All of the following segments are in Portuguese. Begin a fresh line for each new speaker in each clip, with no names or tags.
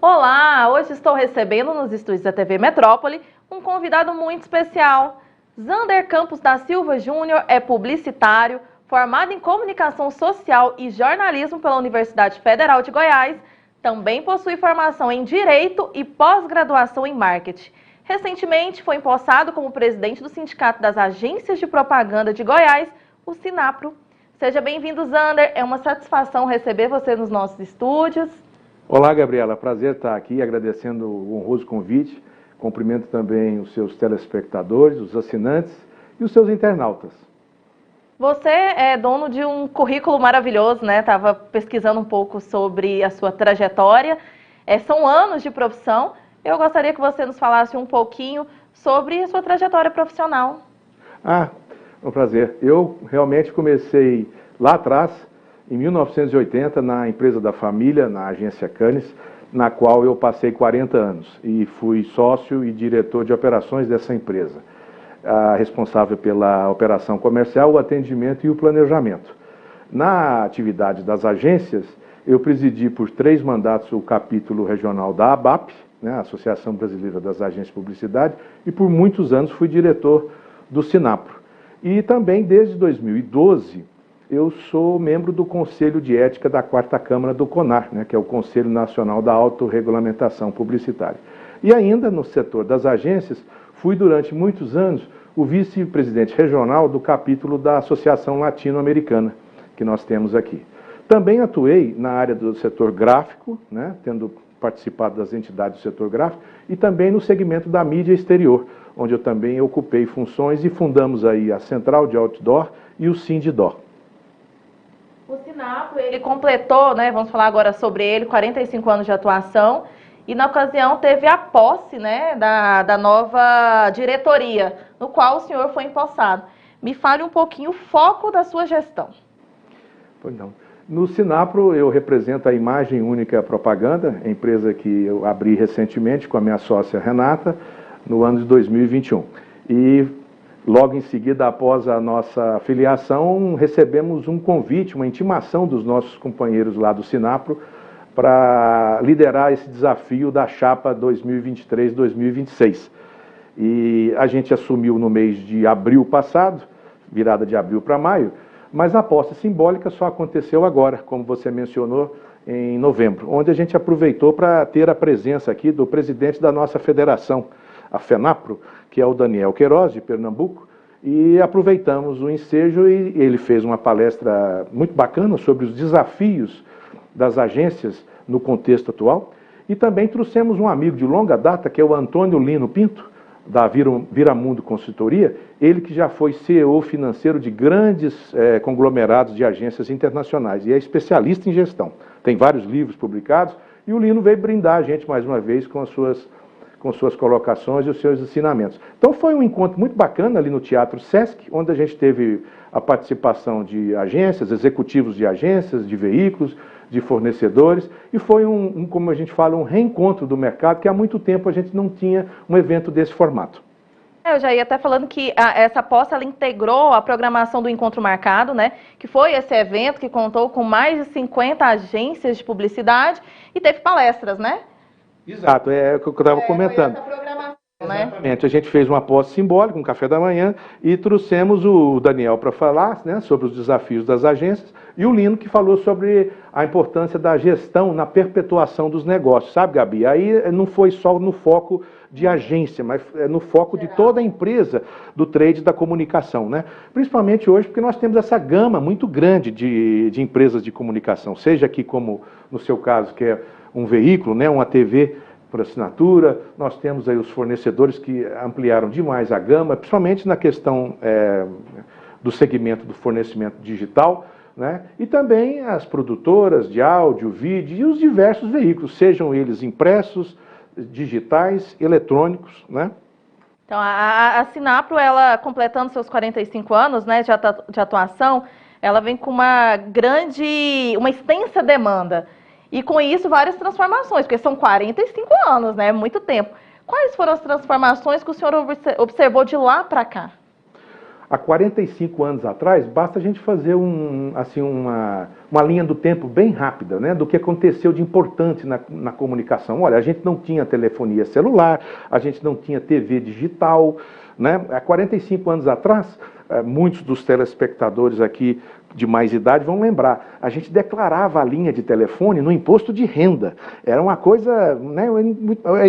Olá, hoje estou recebendo nos estúdios da TV Metrópole um convidado muito especial. Zander Campos da Silva Júnior é publicitário, formado em comunicação social e jornalismo pela Universidade Federal de Goiás. Também possui formação em Direito e pós-graduação em Marketing. Recentemente foi empossado como presidente do Sindicato das Agências de Propaganda de Goiás, o Sinapro. Seja bem-vindo, Zander. É uma satisfação receber você nos nossos estúdios.
Olá, Gabriela. Prazer estar aqui, agradecendo o honroso convite. Cumprimento também os seus telespectadores, os assinantes e os seus internautas.
Você é dono de um currículo maravilhoso, né? Estava pesquisando um pouco sobre a sua trajetória. São anos de profissão. Eu gostaria que você nos falasse um pouquinho sobre a sua trajetória profissional.
É um prazer. Eu realmente comecei lá atrás, em 1980, na empresa da família, na agência Canes, na qual eu passei 40 anos e fui sócio e diretor de operações dessa empresa, responsável pela operação comercial, o atendimento e o planejamento. Na atividade das agências, eu presidi por 3 mandatos o capítulo regional da ABAP, né, Associação Brasileira das Agências de Publicidade, e por muitos anos fui diretor do Sinapro. E também, desde 2012, eu sou membro do Conselho de Ética da 4ª Câmara do CONAR, né, que é o Conselho Nacional da Autorregulamentação Publicitária. E ainda no setor das agências, fui durante muitos anos o vice-presidente regional do capítulo da Associação Latino-Americana, que nós temos aqui. Também atuei na área do setor gráfico, né, tendo participado das entidades do setor gráfico, e também no segmento da mídia exterior, onde eu também ocupei funções e fundamos aí a Central de Outdoor e o Sindidó.
O Sinapro, ele completou, né, vamos falar agora sobre ele, 45 anos de atuação, e na ocasião teve a posse, né, da nova diretoria, no qual o senhor foi empossado. Me fale um pouquinho o foco da sua gestão.
Pois não. No Sinapro, eu represento a Imagem Única Propaganda, a empresa que eu abri recentemente com a minha sócia Renata, no ano de 2021. E logo em seguida, após a nossa filiação, recebemos um convite, uma intimação dos nossos companheiros lá do Sinapro para liderar esse desafio da chapa 2023-2026. E a gente assumiu no mês de abril passado, virada de abril para maio, mas a posse simbólica só aconteceu agora, como você mencionou, em novembro, onde a gente aproveitou para ter a presença aqui do presidente da nossa federação, a FENAPRO, que é o Daniel Queiroz, de Pernambuco, e aproveitamos o ensejo e ele fez uma palestra muito bacana sobre os desafios das agências no contexto atual, e também trouxemos um amigo de longa data, que é o Antônio Lino Pinto, da Viramundo Consultoria, ele que já foi CEO financeiro de grandes conglomerados de agências internacionais e é especialista em gestão. Tem vários livros publicados e o Lino veio brindar a gente mais uma vez com suas colocações e os seus ensinamentos. Então foi um encontro muito bacana ali no Teatro Sesc, onde a gente teve a participação de agências, executivos de agências, de veículos, de fornecedores, e foi como a gente fala, um reencontro do mercado, que há muito tempo a gente não tinha um evento desse formato.
Eu já ia até falando que essa posse, ela integrou a programação do Encontro Marcado, né? Que foi esse evento que contou com mais de 50 agências de publicidade e teve palestras, né?
Exato, é o que eu estava comentando.
Foi essa programação,
Exatamente, a gente fez uma posse simbólica, um café da manhã, e trouxemos o Daniel para falar, né, sobre os desafios das agências, e o Lino que falou sobre a importância da gestão na perpetuação dos negócios, sabe, Gabi? Aí não foi só no foco de agência, mas no foco de toda a empresa do trade da comunicação, né? Principalmente hoje, porque nós temos essa gama muito grande de empresas de comunicação, seja aqui como no seu caso, que é um veículo, né, uma TV por assinatura, nós temos aí os fornecedores que ampliaram demais a gama, principalmente na questão do segmento do fornecimento digital, né? E também as produtoras de áudio, vídeo e os diversos veículos, sejam eles impressos, digitais, eletrônicos, né?
Então, a Sinapro, ela completando seus 45 anos, né, de atuação, ela vem com uma extensa demanda. E com isso, várias transformações, porque são 45 anos, né? Muito tempo. Quais foram as transformações que o senhor observou de lá para cá?
há 45 anos atrás, basta a gente fazer uma linha do tempo bem rápida, né, do que aconteceu de importante na comunicação. Olha, a gente não tinha telefonia celular, a gente não tinha TV digital, né? Há 45 anos atrás, muitos dos telespectadores aqui de mais idade vão lembrar, a gente declarava a linha de telefone no imposto de renda. Era uma coisa, né,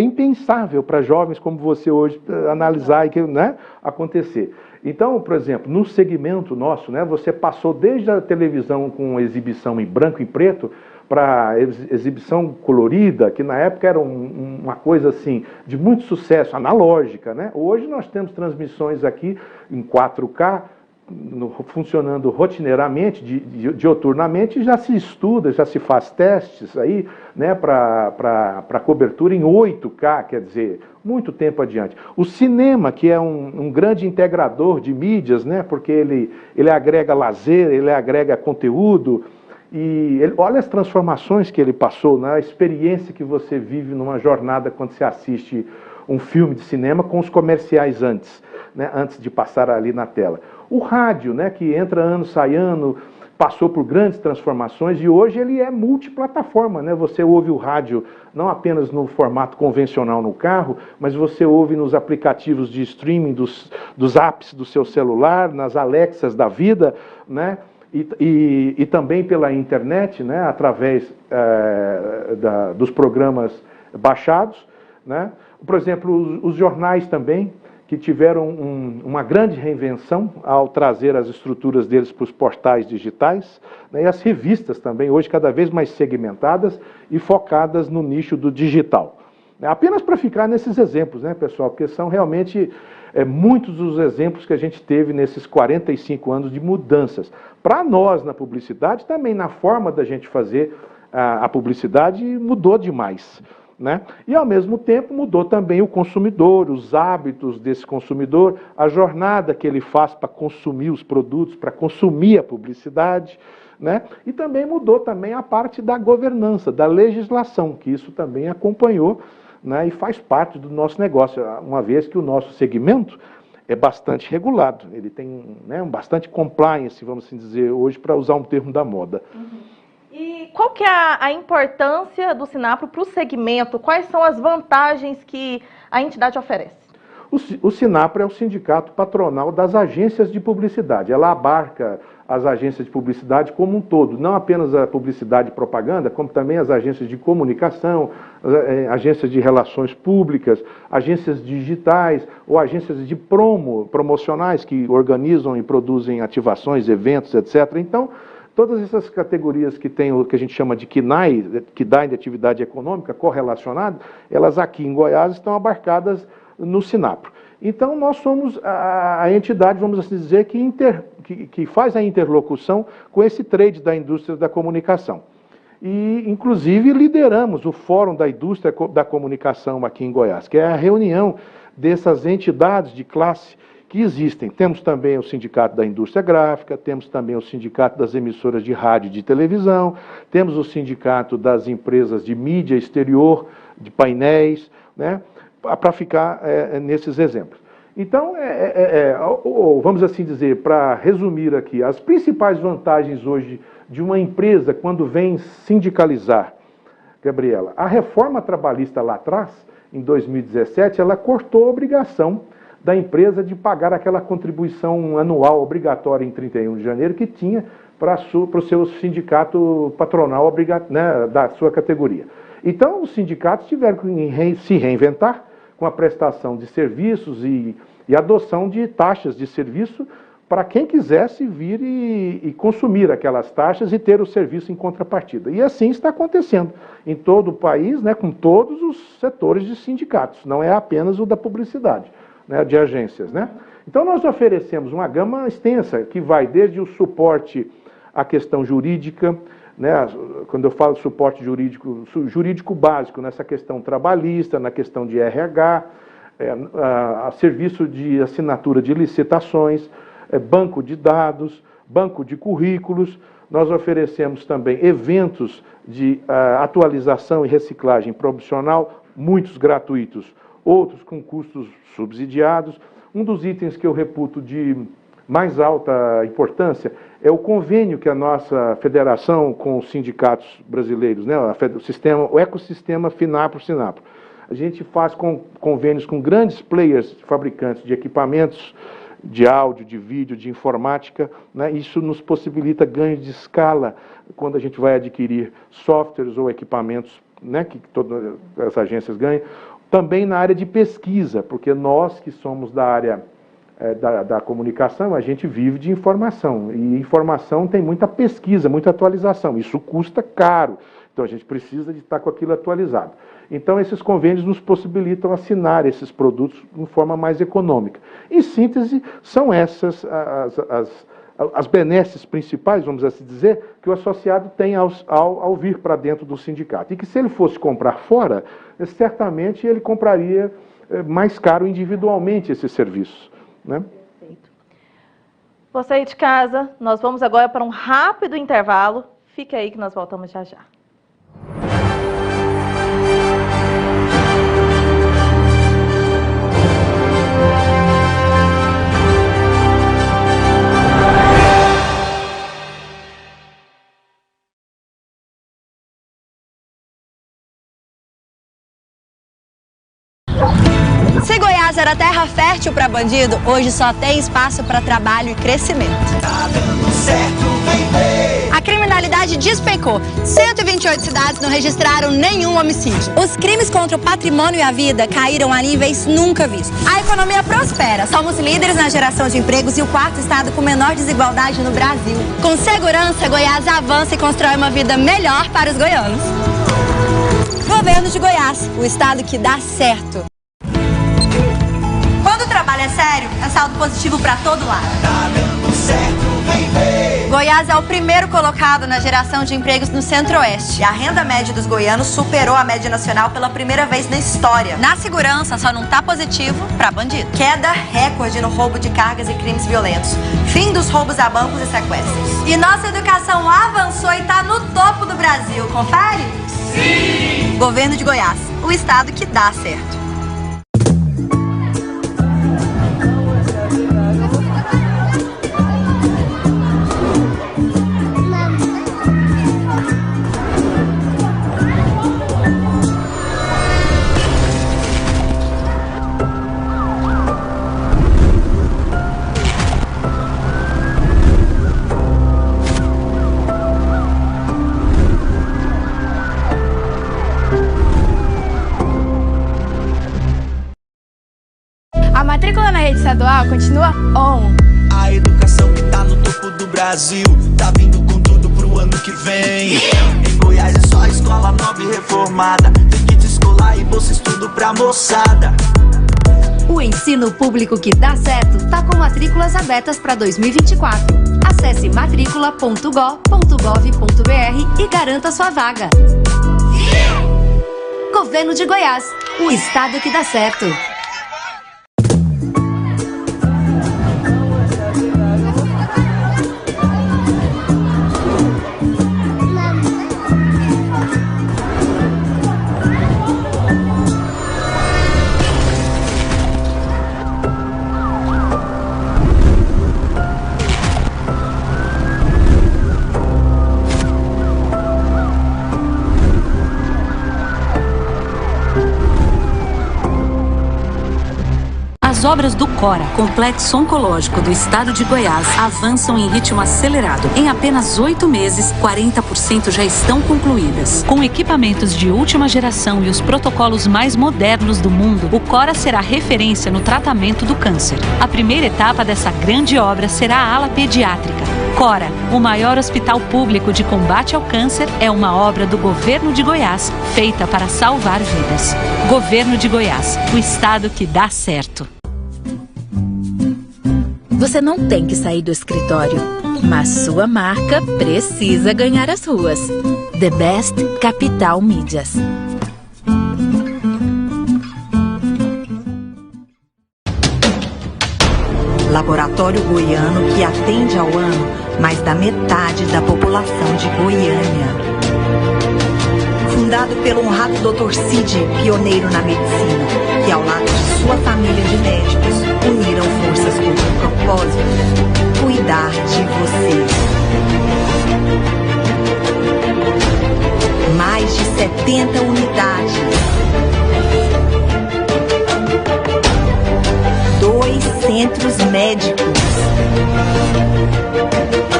impensável para jovens como você hoje analisar e, né, acontecer. Então, por exemplo, no segmento nosso, né, você passou desde a televisão com exibição em branco e preto para exibição colorida, que na época era uma coisa assim de muito sucesso, analógica, né? Hoje nós temos transmissões aqui em 4K, funcionando rotineiramente, dioturnamente, já se estuda, já se faz testes aí, né, para cobertura em 8K, quer dizer, muito tempo adiante. O cinema, que é um grande integrador de mídias, né, porque ele agrega lazer, ele agrega conteúdo, e olha as transformações que ele passou, né, a experiência que você vive numa jornada quando você assiste um filme de cinema com os comerciais antes, né, antes de passar ali na tela. O rádio, né, que entra ano, sai ano, passou por grandes transformações e hoje ele é multiplataforma, né? Você ouve o rádio não apenas no formato convencional no carro, mas você ouve nos aplicativos de streaming dos apps do seu celular, nas Alexas da vida, né? E também pela internet, né? Através dos programas baixados, né? Por exemplo, os jornais também, que tiveram uma grande reinvenção ao trazer as estruturas deles para os portais digitais, né, e as revistas também, hoje cada vez mais segmentadas e focadas no nicho do digital. Apenas para ficar nesses exemplos, né, pessoal, porque são realmente muitos os exemplos que a gente teve nesses 45 anos de mudanças. Para nós, na publicidade, também na forma da gente fazer a publicidade, mudou demais. Né? E, ao mesmo tempo, mudou também o consumidor, os hábitos desse consumidor, a jornada que ele faz para consumir os produtos, para consumir a publicidade, né? E também mudou também a parte da governança, da legislação, que isso também acompanhou, né, e faz parte do nosso negócio, uma vez que o nosso segmento é bastante regulado, ele tem, né, bastante compliance, vamos assim dizer, hoje, para usar um termo da moda.
Uhum. E qual que é a importância do Sinapro para o segmento? Quais são as vantagens que a entidade oferece?
O Sinapro é o sindicato patronal das agências de publicidade. Ela abarca as agências de publicidade como um todo, não apenas a publicidade e propaganda, como também as agências de comunicação, agências de relações públicas, agências digitais ou agências de promocionais que organizam e produzem ativações, eventos, etc. Então, todas essas categorias que tem o que a gente chama de KNAI, que dá de atividade econômica correlacionada, elas aqui em Goiás estão abarcadas no Sinapro. Então, nós somos a entidade, vamos assim dizer, que faz a interlocução com esse trade da indústria da comunicação. E, inclusive, lideramos o Fórum da Indústria da Comunicação aqui em Goiás, que é a reunião dessas entidades de classe que existem. Temos também o Sindicato da Indústria Gráfica, temos também o Sindicato das Emissoras de Rádio e de Televisão, temos o Sindicato das Empresas de Mídia Exterior, de painéis, né, para ficar nesses exemplos. Então, vamos assim dizer, para resumir aqui, as principais vantagens hoje de uma empresa quando vem sindicalizar, Gabriela, a reforma trabalhista lá atrás, em 2017, ela cortou a obrigação da empresa de pagar aquela contribuição anual obrigatória em 31 de janeiro que tinha para o seu sindicato patronal, né, da sua categoria. Então, os sindicatos tiveram que se reinventar com a prestação de serviços e adoção de taxas de serviço para quem quisesse vir e consumir aquelas taxas e ter o serviço em contrapartida. E assim está acontecendo em todo o país, né, com todos os setores de sindicatos, não é apenas o da publicidade, né, de agências, né? Então nós oferecemos uma gama extensa que vai desde o suporte à questão jurídica, né, quando eu falo suporte jurídico básico, nessa questão trabalhista, na questão de RH, a serviço de assinatura de licitações, banco de dados, banco de currículos. Nós oferecemos também eventos de atualização e reciclagem profissional, muitos gratuitos, outros com custos subsidiados. Um dos itens que eu reputo de mais alta importância é o convênio que a nossa federação com os sindicatos brasileiros, né, o ecossistema FINAPRO-SINAPRO. A gente faz convênios com grandes players, fabricantes de equipamentos de áudio, de vídeo, de informática, né? Isso nos possibilita ganho de escala quando a gente vai adquirir softwares ou equipamentos, né, que todas as agências ganham. Também na área de pesquisa, porque nós que somos da área da comunicação, a gente vive de informação, e informação tem muita pesquisa, muita atualização, isso custa caro, então a gente precisa de estar com aquilo atualizado. Então esses convênios nos possibilitam assinar esses produtos de forma mais econômica. Em síntese, são essas as benesses principais, vamos assim dizer, que o associado tem ao vir para dentro do sindicato. E que se ele fosse comprar fora, certamente ele compraria mais caro individualmente esses serviços, né?
Perfeito. Você aí de casa, nós vamos agora para um rápido intervalo. Fique aí que nós voltamos já já.
Se Goiás era terra fértil para bandido, hoje só tem espaço para trabalho e crescimento.
Tá dando certo, vem ver.
A criminalidade despencou. 128 cidades não registraram nenhum homicídio. Os crimes contra o patrimônio e a vida caíram a níveis nunca vistos. A economia prospera. Somos líderes na geração de empregos e o quarto estado com menor desigualdade no Brasil. Com segurança, Goiás avança e constrói uma vida melhor para os goianos. Governo de Goiás, o estado que dá certo. Quando o trabalho é sério, é saldo positivo para todo lado.
Tá dando certo, vem ver.
Goiás é o primeiro colocado na geração de empregos no Centro-Oeste. A renda média dos goianos superou a média nacional pela primeira vez na história. Na segurança, só não tá positivo para bandido. Queda recorde no roubo de cargas e crimes violentos. Fim dos roubos a bancos e sequestros. E nossa educação avançou e tá no topo do Brasil. Confere? Sim! Governo de Goiás, o estado que dá certo.
A matrícula na rede estadual continua on.
A educação que tá no topo do Brasil tá vindo com tudo pro ano que vem. Em Goiás é só escola nova e reformada. Tem kit escolar e bolsa estudo pra moçada.
O ensino público que dá certo tá com matrículas abertas para 2024. Acesse matricula.go.gov.br e garanta sua vaga. Governo de Goiás, o estado que dá certo.
As obras do CORA, Complexo Oncológico do Estado de Goiás, avançam em ritmo acelerado. Em apenas 8 meses, 40% já estão concluídas. Com equipamentos de última geração e os protocolos mais modernos do mundo, o CORA será referência no tratamento do câncer. A primeira etapa dessa grande obra será a ala pediátrica. CORA, o maior hospital público de combate ao câncer, é uma obra do Governo de Goiás, feita para salvar vidas. Governo de Goiás, o estado que dá certo.
Você não tem que sair do escritório, mas sua marca precisa ganhar as ruas. The Best Capital Mídias.
Laboratório Goiano que atende ao ano mais da metade da população de Goiânia. comandado pelo honrado Dr. Cid, pioneiro na medicina, que ao lado de sua família de médicos, uniram forças com o propósito: cuidar de você. Mais de 70 unidades, 2 centros médicos,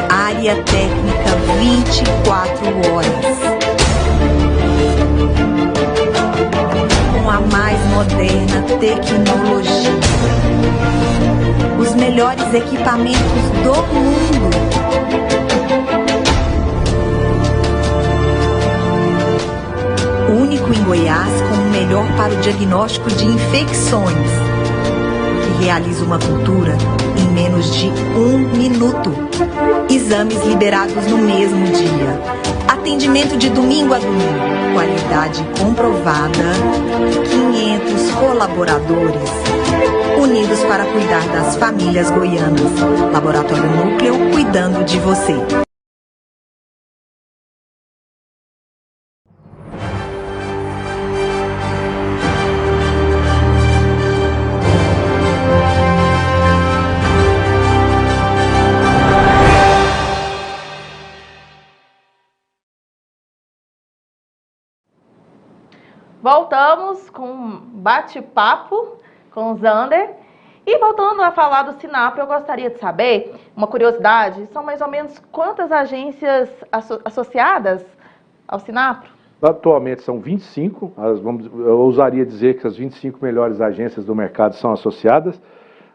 área técnica 24 horas, com a mais moderna tecnologia, os melhores equipamentos do mundo. Único em Goiás com o melhor para o diagnóstico de infecções, que realiza uma cultura em menos de 1 minuto. Exames liberados no mesmo dia. Atendimento de domingo a domingo. Qualidade comprovada. 500 colaboradores unidos para cuidar das famílias goianas. Laboratório Núcleo, cuidando de você.
Voltamos com um bate-papo com o Zander. E voltando a falar do Sinapro, eu gostaria de saber, uma curiosidade, são mais ou menos quantas agências associadas ao Sinapro?
Atualmente são 25, eu ousaria dizer que as 25 melhores agências do mercado são associadas,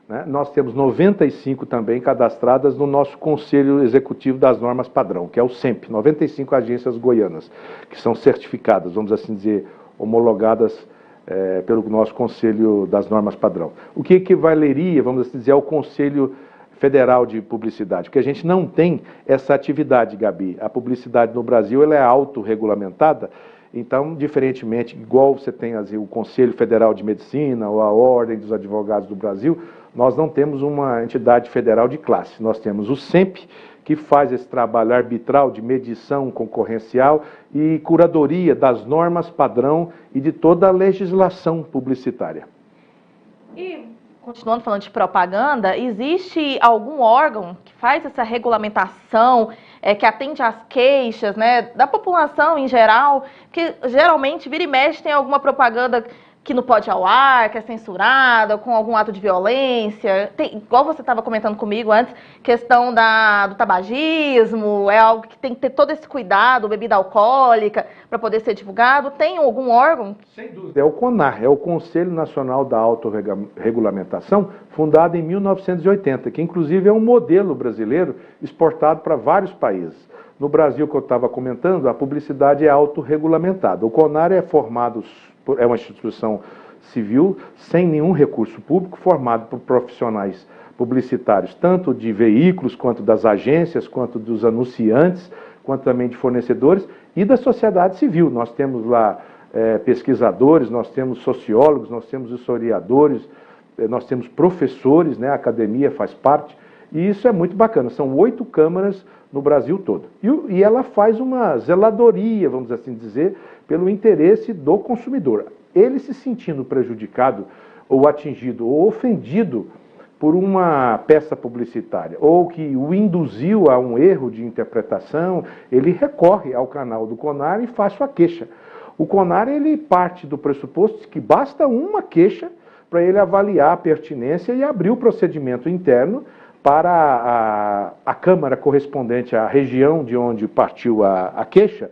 né? Nós temos 95 também cadastradas no nosso Conselho Executivo das Normas Padrão, que é o SEMP, 95 agências goianas, que são certificadas, vamos assim dizer, homologadas pelo nosso Conselho das Normas Padrão. O que equivaleria, vamos assim dizer, ao Conselho Federal de Publicidade? Porque a gente não tem essa atividade, Gabi. A publicidade no Brasil ela é autorregulamentada, então, diferentemente, igual você tem assim, o Conselho Federal de Medicina ou a Ordem dos Advogados do Brasil, nós não temos uma entidade federal de classe. Nós temos o SEMP, que faz esse trabalho arbitral de medição concorrencial e curadoria das normas padrão e de toda a legislação publicitária.
E, continuando falando de propaganda, existe algum órgão que faz essa regulamentação, que atende às queixas, né, da população em geral? Que geralmente, vira e mexe, tem alguma propaganda que não pode ir ao ar, que é censurada, com algum ato de violência. Tem, igual você estava comentando comigo antes, questão do tabagismo, é algo que tem que ter todo esse cuidado, bebida alcoólica, para poder ser divulgado. Tem algum órgão?
Sem dúvida. É o CONAR, é o Conselho Nacional da Autorregulamentação, fundado em 1980, que inclusive é um modelo brasileiro exportado para vários países. No Brasil, que eu estava comentando, a publicidade é autorregulamentada. O CONAR é formado, é uma instituição civil, sem nenhum recurso público, formado por profissionais publicitários, tanto de veículos, quanto das agências, quanto dos anunciantes, quanto também de fornecedores e da sociedade civil. Nós temos lá pesquisadores, nós temos sociólogos, nós temos historiadores, nós temos professores, né, a academia faz parte, e isso é muito bacana. São 8 câmaras no Brasil todo. E ela faz uma zeladoria, vamos assim dizer, pelo interesse do consumidor. Ele se sentindo prejudicado, ou atingido, ou ofendido por uma peça publicitária, ou que o induziu a um erro de interpretação, ele recorre ao canal do CONAR e faz sua queixa. O CONAR, ele parte do pressuposto que basta uma queixa para ele avaliar a pertinência e abrir o procedimento interno para a Câmara correspondente à região de onde partiu a queixa,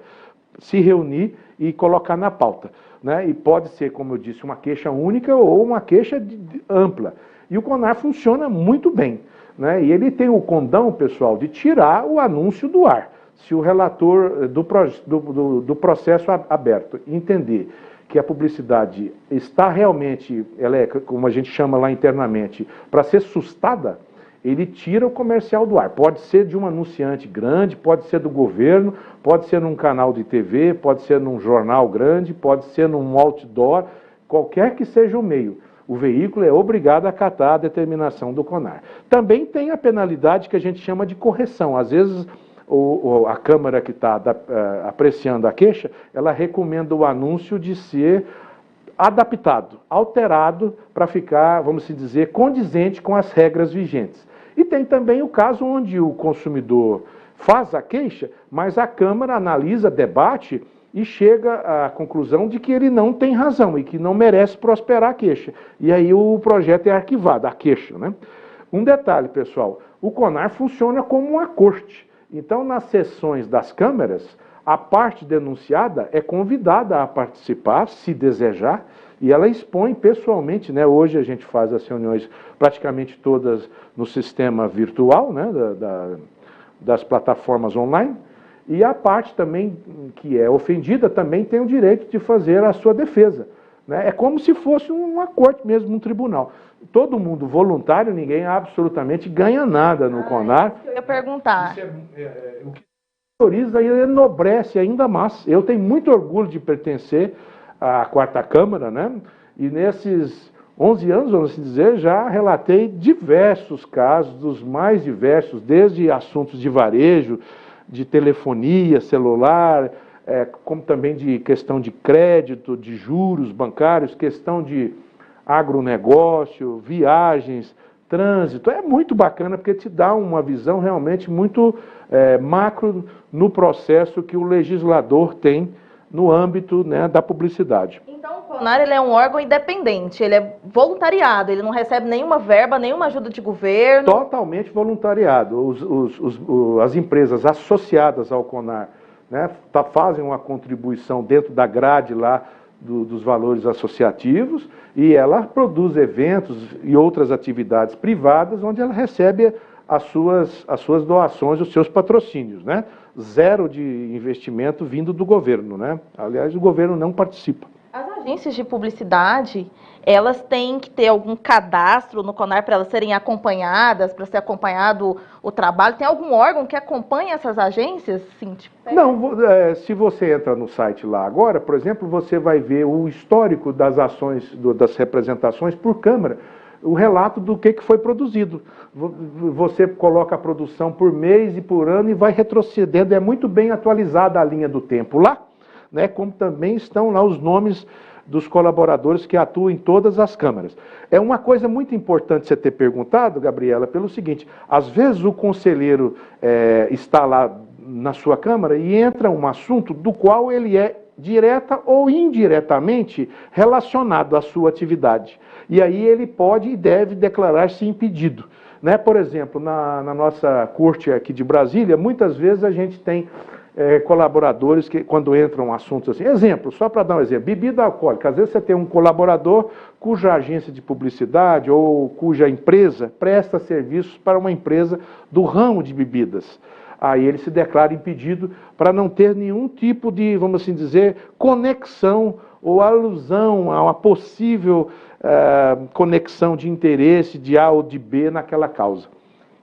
se reunir e colocar na pauta, né? E pode ser, como eu disse, uma queixa única ou uma queixa ampla. E o CONAR funciona muito bem, né? E ele tem o condão, pessoal, de tirar o anúncio do ar. Se o relator do processo aberto entender que a publicidade está realmente, ela é, como a gente chama lá internamente, para ser sustada, ele tira o comercial do ar. Pode ser de um anunciante grande, pode ser do governo, pode ser num canal de TV, pode ser num jornal grande, pode ser num outdoor, qualquer que seja o meio. O veículo é obrigado a acatar a determinação do CONAR. Também tem a penalidade que a gente chama de correção. Às vezes a Câmara que está apreciando a queixa, ela recomenda o anúncio de ser adaptado, alterado, para ficar, vamos dizer, condizente com as regras vigentes. E tem também o caso onde o consumidor faz a queixa, mas a Câmara analisa, debate e chega à conclusão de que ele não tem razão e que não merece prosperar a queixa. E aí o projeto é arquivado, a queixa, né? Um detalhe, pessoal, o CONAR funciona como uma corte. Então, nas sessões das câmaras, a parte denunciada é convidada a participar, se desejar, e ela expõe pessoalmente, né? Hoje a gente faz as reuniões praticamente todas no sistema virtual, né? Das plataformas online, e a parte também que é ofendida também tem o direito de fazer a sua defesa, né? É como se fosse uma corte mesmo, um tribunal. Todo mundo voluntário, ninguém absolutamente ganha nada no CONAR.
Eu ia perguntar.
O que valoriza e enobrece ainda mais. Eu tenho muito orgulho de pertencer à Quarta Câmara, né? E nesses 11 anos, vamos assim dizer, já relatei diversos casos, dos mais diversos, desde assuntos de varejo, de telefonia celular, como também de questão de crédito, de juros bancários, questão de agronegócio, viagens, trânsito. É muito bacana porque te dá uma visão realmente muito macro no processo que o legislador tem no âmbito, né, da publicidade.
Então o CONAR ele é um órgão independente, ele é voluntariado, ele não recebe nenhuma verba, nenhuma ajuda de governo.
Totalmente voluntariado. As empresas associadas ao CONAR, né, fazem uma contribuição dentro da grade lá dos valores associativos, e ela produz eventos e outras atividades privadas onde ela recebe as suas doações, os seus patrocínios, né? Zero de investimento vindo do governo, né? Aliás, o governo não participa.
As agências de publicidade, elas têm que ter algum cadastro no CONAR para elas serem acompanhadas, para ser acompanhado o trabalho? Tem algum órgão que acompanha essas agências? Sim, tipo...
Não, se você entra no site lá agora, por exemplo, você vai ver o histórico das ações, das representações por Câmara, o relato do que foi produzido. Você coloca a produção por mês e por ano e vai retrocedendo, é muito bem atualizada a linha do tempo lá, né, como também estão lá os nomes dos colaboradores que atuam em todas as câmaras. É uma coisa muito importante você ter perguntado, Gabriela, pelo seguinte: às vezes o conselheiro está lá na sua câmara e entra um assunto do qual ele é direta ou indiretamente relacionado à sua atividade. E aí ele pode e deve declarar-se impedido, né? Por exemplo, na nossa corte aqui de Brasília, muitas vezes a gente tem colaboradores que, quando entram assuntos assim, exemplo, só para dar um exemplo, bebida alcoólica. Às vezes você tem um colaborador cuja agência de publicidade ou cuja empresa presta serviços para uma empresa do ramo de bebidas. Aí ele se declara impedido para não ter nenhum tipo de, vamos assim dizer, conexão ou alusão a uma possível conexão de interesse de A ou de B naquela causa.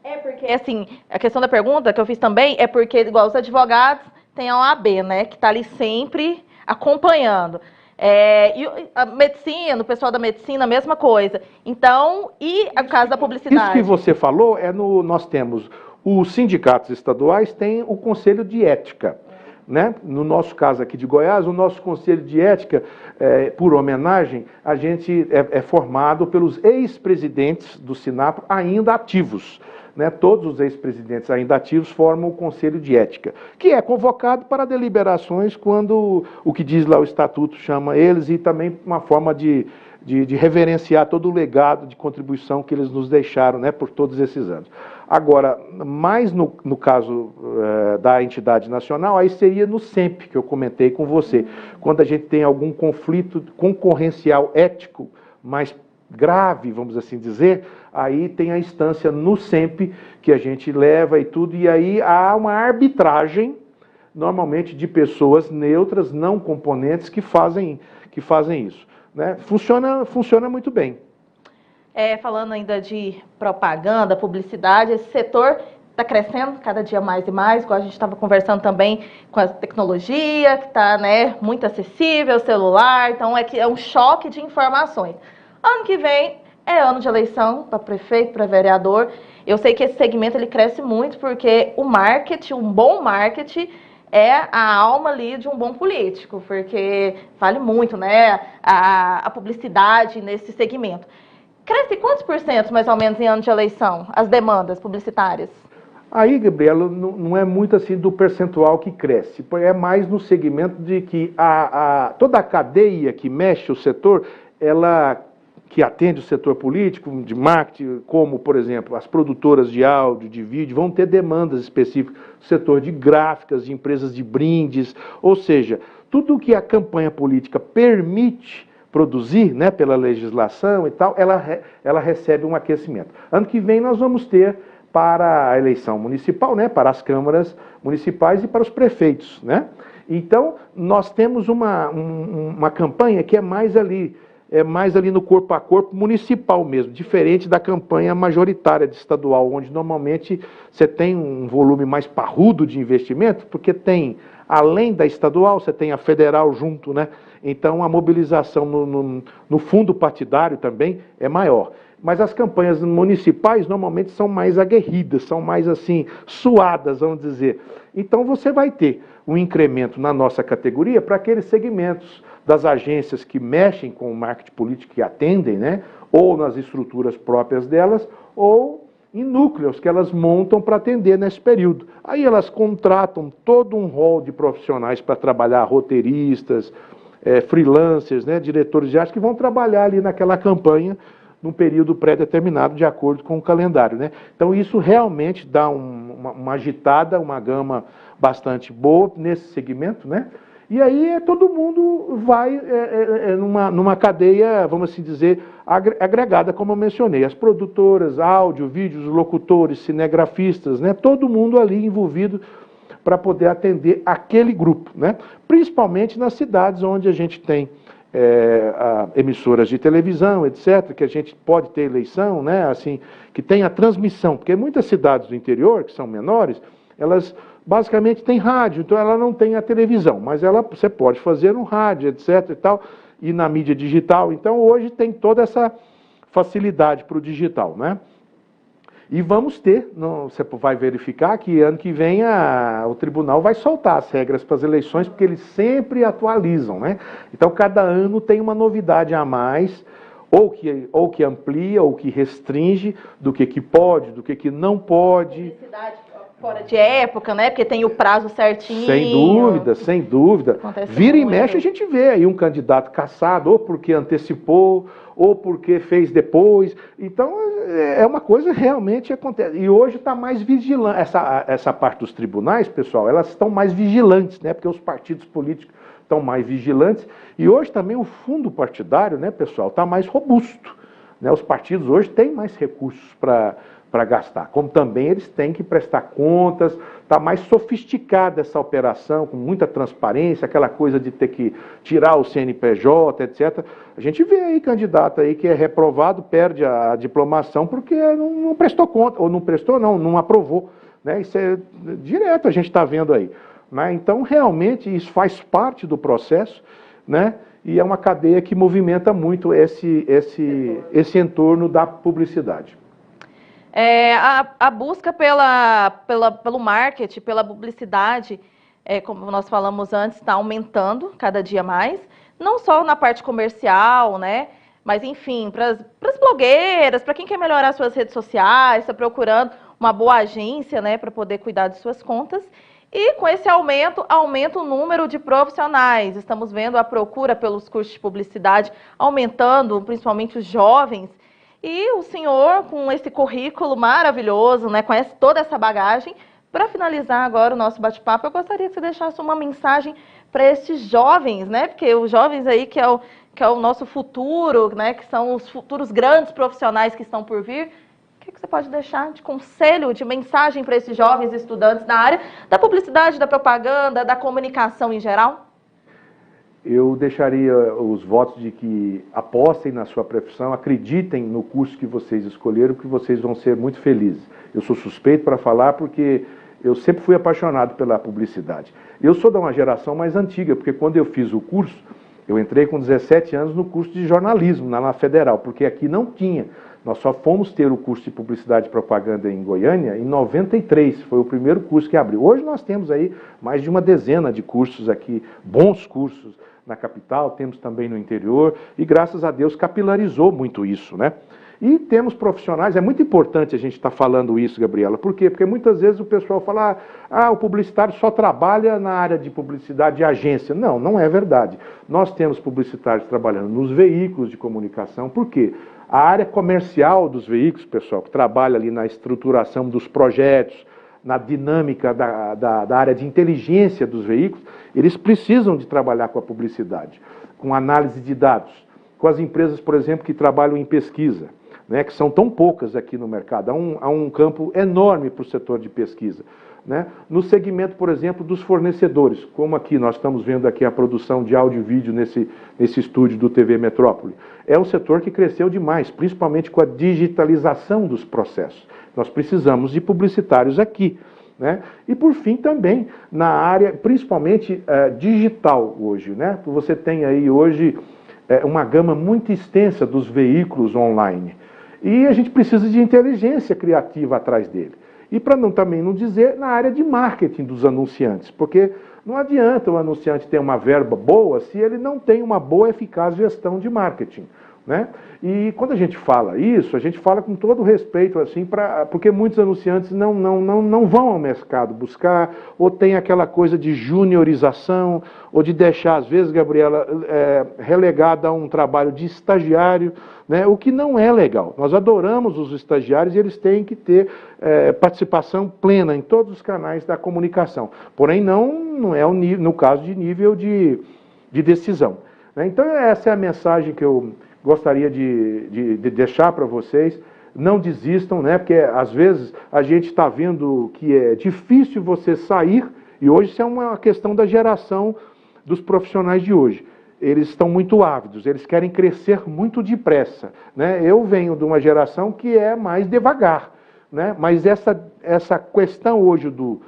É porque, assim, a questão da pergunta que eu fiz também é porque, igual os advogados, tem a OAB, né, que está ali sempre acompanhando. E a medicina, o pessoal da medicina, a mesma coisa. Então, e a caso da publicidade?
Isso que você falou, nós temos os sindicatos estaduais, têm o Conselho de Ética, né? No nosso caso aqui de Goiás, o nosso Conselho de Ética, por homenagem, a gente é formado pelos ex-presidentes do Sinapro ainda ativos. Né, todos os ex-presidentes ainda ativos formam o Conselho de Ética, que é convocado para deliberações quando o que diz lá o Estatuto chama eles, e também uma forma de reverenciar todo o legado de contribuição que eles nos deixaram, né, por todos esses anos. Agora, mais no caso da entidade nacional, aí seria no SEMP, que eu comentei com você, quando a gente tem algum conflito concorrencial ético mais grave, vamos assim dizer, aí tem a instância no SEMP que a gente leva e tudo, e aí há uma arbitragem, normalmente de pessoas neutras, não componentes, que fazem isso, né? Funciona muito bem.
Falando ainda de propaganda, publicidade, esse setor está crescendo cada dia mais e mais, igual a gente estava conversando também com a tecnologia, que está, né, muito acessível, celular, então é um choque de informações. Ano que vem é ano de eleição para prefeito, para vereador, Eu sei que esse segmento ele cresce muito porque o marketing, um bom marketing, é a alma ali de um bom político, porque vale muito, né, a publicidade nesse segmento. Cresce quantos por cento, mais ou menos, em ano de eleição, as demandas publicitárias?
Aí, Gabriela, não é muito assim do percentual que cresce, é mais no segmento de que toda a cadeia que mexe o setor, que atende o setor político, de marketing, como, por exemplo, as produtoras de áudio, de vídeo, vão ter demandas específicas, o setor de gráficas, de empresas de brindes, ou seja, tudo que a campanha política permite produzir, né, pela legislação e tal, ela recebe um aquecimento. Ano que vem nós vamos ter para a eleição municipal, né, para as câmaras municipais e para os prefeitos, né? Então, nós temos uma campanha que é mais ali no corpo a corpo municipal mesmo, diferente da campanha majoritária de estadual, onde normalmente você tem um volume mais parrudo de investimento, porque tem, além da estadual, você tem a federal junto, né? Então a mobilização no fundo partidário também é maior. Mas as campanhas municipais normalmente são mais aguerridas, são mais assim, suadas, vamos dizer. Então você vai ter um incremento na nossa categoria para aqueles segmentos das agências que mexem com o marketing político, que atendem, né? Ou nas estruturas próprias delas, ou em núcleos que elas montam para atender nesse período. Aí elas contratam todo um rol de profissionais para trabalhar, roteiristas, freelancers, né? Diretores de arte, que vão trabalhar ali naquela campanha num período pré-determinado, de acordo com o calendário, né? Então isso realmente dá uma agitada, uma gama bastante boa nesse segmento, né? E aí todo mundo vai numa cadeia, vamos assim dizer, agregada, como eu mencionei. As produtoras, áudio, vídeos, locutores, cinegrafistas, né? Todo mundo ali envolvido para poder atender aquele grupo, né? Principalmente nas cidades onde a gente tem emissoras de televisão, etc., que a gente pode ter eleição, né? Assim, que tem a transmissão, porque muitas cidades do interior, que são menores, elas basicamente têm rádio, então ela não tem a televisão, mas você pode fazer no rádio, etc. e tal, e na mídia digital. Então hoje tem toda essa facilidade para o digital, né? E vamos ter, você vai verificar que ano que vem o tribunal vai soltar as regras para as eleições, porque eles sempre atualizam, né? Então cada ano tem uma novidade a mais, ou que amplia, ou que restringe, do que pode, do que não pode.
Publicidade fora de época, né? Porque tem o prazo certinho.
Sem dúvida, sem dúvida.
Acontece
Vira
muito.
E mexe, a gente vê aí um candidato cassado, ou porque antecipou, ou porque fez depois. Então, é uma coisa realmente acontece. E hoje está mais vigilante. Essa parte dos tribunais, pessoal, elas estão mais vigilantes, né? Porque os partidos políticos estão mais vigilantes. E hoje também o fundo partidário, né, pessoal, está mais robusto, né? Os partidos hoje têm mais recursos para gastar, como também eles têm que prestar contas, está mais sofisticada essa operação, com muita transparência, aquela coisa de ter que tirar o CNPJ, etc. A gente vê aí candidato aí que é reprovado, perde a diplomação porque não prestou conta, ou não prestou, não aprovou, né? Isso é direto, a gente está vendo aí, né? Então, realmente, isso faz parte do processo, né? E é uma cadeia que movimenta muito esse entorno da publicidade.
A busca pelo marketing, pela publicidade, como nós falamos antes, está aumentando cada dia mais, não só na parte comercial, né? Mas, enfim, para as blogueiras, para quem quer melhorar suas redes sociais, está procurando uma boa agência, né, para poder cuidar de suas contas. E com esse aumenta o número de profissionais. Estamos vendo a procura pelos cursos de publicidade aumentando, principalmente os jovens. E o senhor, com esse currículo maravilhoso, né, conhece toda essa bagagem. Para finalizar agora o nosso bate-papo, eu gostaria que você deixasse uma mensagem para esses jovens, né? Porque os jovens aí que é o nosso futuro, né? Que são os futuros grandes profissionais que estão por vir. O que você pode deixar de conselho, de mensagem para esses jovens estudantes da área da publicidade, da propaganda, da comunicação em geral?
Eu deixaria os votos de que apostem na sua profissão, acreditem no curso que vocês escolheram, que vocês vão ser muito felizes. Eu sou suspeito para falar porque eu sempre fui apaixonado pela publicidade. Eu sou de uma geração mais antiga, porque quando eu fiz o curso, Eu entrei com 17 anos no curso de jornalismo, na Federal, porque aqui não tinha. Nós só fomos ter o curso de publicidade e propaganda em Goiânia em 93, foi o primeiro curso que abriu. Hoje nós temos aí mais de uma dezena de cursos aqui, bons cursos na capital, temos também no interior, e graças a Deus capilarizou muito isso, né? E temos profissionais, é muito importante a gente estar falando isso, Gabriela, por quê? Porque muitas vezes o pessoal fala, o publicitário só trabalha na área de publicidade e agência. Não, não é verdade. Nós temos publicitários trabalhando nos veículos de comunicação, por quê? A área comercial dos veículos, pessoal, que trabalha ali na estruturação dos projetos, na dinâmica da área de inteligência dos veículos, eles precisam de trabalhar com a publicidade, com análise de dados, com as empresas, por exemplo, que trabalham em pesquisa, né, que são tão poucas aqui no mercado. Há um campo enorme para o setor de pesquisa. Né? No segmento, por exemplo, dos fornecedores, como aqui nós estamos vendo aqui a produção de áudio e vídeo nesse estúdio do TV Metrópole, é um setor que cresceu demais, principalmente com a digitalização dos processos. Nós precisamos de publicitários aqui. Né? E por fim também na área, principalmente digital hoje. Né? Você tem aí hoje uma gama muito extensa dos veículos online. E a gente precisa de inteligência criativa atrás dele. E para também não dizer na área de marketing dos anunciantes, porque não adianta o anunciante ter uma verba boa se ele não tem uma boa e eficaz gestão de marketing. Né? E quando a gente fala isso, a gente fala com todo respeito, assim, porque muitos anunciantes não vão ao mercado buscar, ou tem aquela coisa de juniorização, ou de deixar, às vezes, Gabriela, relegada a um trabalho de estagiário, né? O que não é legal. Nós adoramos os estagiários e eles têm que ter participação plena em todos os canais da comunicação. Porém, não é no caso de nível de decisão. Né? Então, essa é a mensagem que eu gostaria de deixar para vocês. Não desistam, né? Porque às vezes a gente está vendo que é difícil você sair, e hoje isso é uma questão da geração dos profissionais de hoje. Eles estão muito ávidos, eles querem crescer muito depressa. Né? Eu venho de uma geração que é mais devagar, né? Mas essa questão hoje do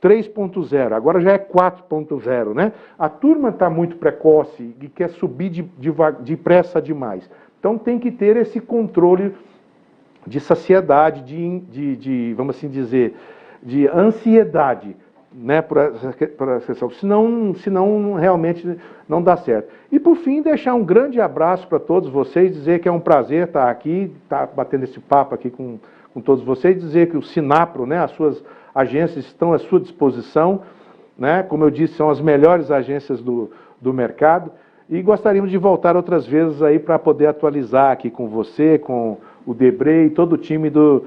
3.0, agora já é 4.0, né? A turma está muito precoce e quer subir depressa demais. Então tem que ter esse controle de saciedade, vamos assim dizer, de ansiedade, né, para essa questão. Senão realmente não dá certo. E por fim, deixar um grande abraço para todos vocês, dizer que é um prazer estar aqui, estar batendo esse papo aqui com todos vocês, dizer que o Sinapro, né, as suas agências estão à sua disposição, né? Como eu disse, são as melhores agências do mercado, e gostaríamos de voltar outras vezes aí para poder atualizar aqui com você, com o Debré e todo o time do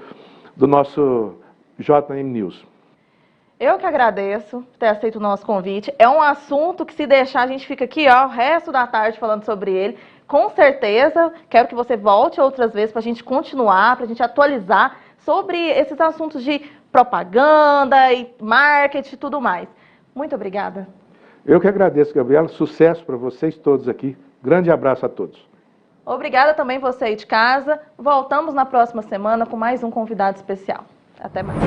nosso JM News.
Eu que agradeço por ter aceito o nosso convite. É um assunto que, se deixar, a gente fica aqui o resto da tarde falando sobre ele. Com certeza, quero que você volte outras vezes para a gente continuar, para a gente atualizar sobre esses assuntos de propaganda e marketing e tudo mais. Muito obrigada.
Eu que agradeço, Gabriela. Sucesso para vocês todos aqui. Grande abraço a todos.
Obrigada também você aí de casa. Voltamos na próxima semana com mais um convidado especial. Até mais.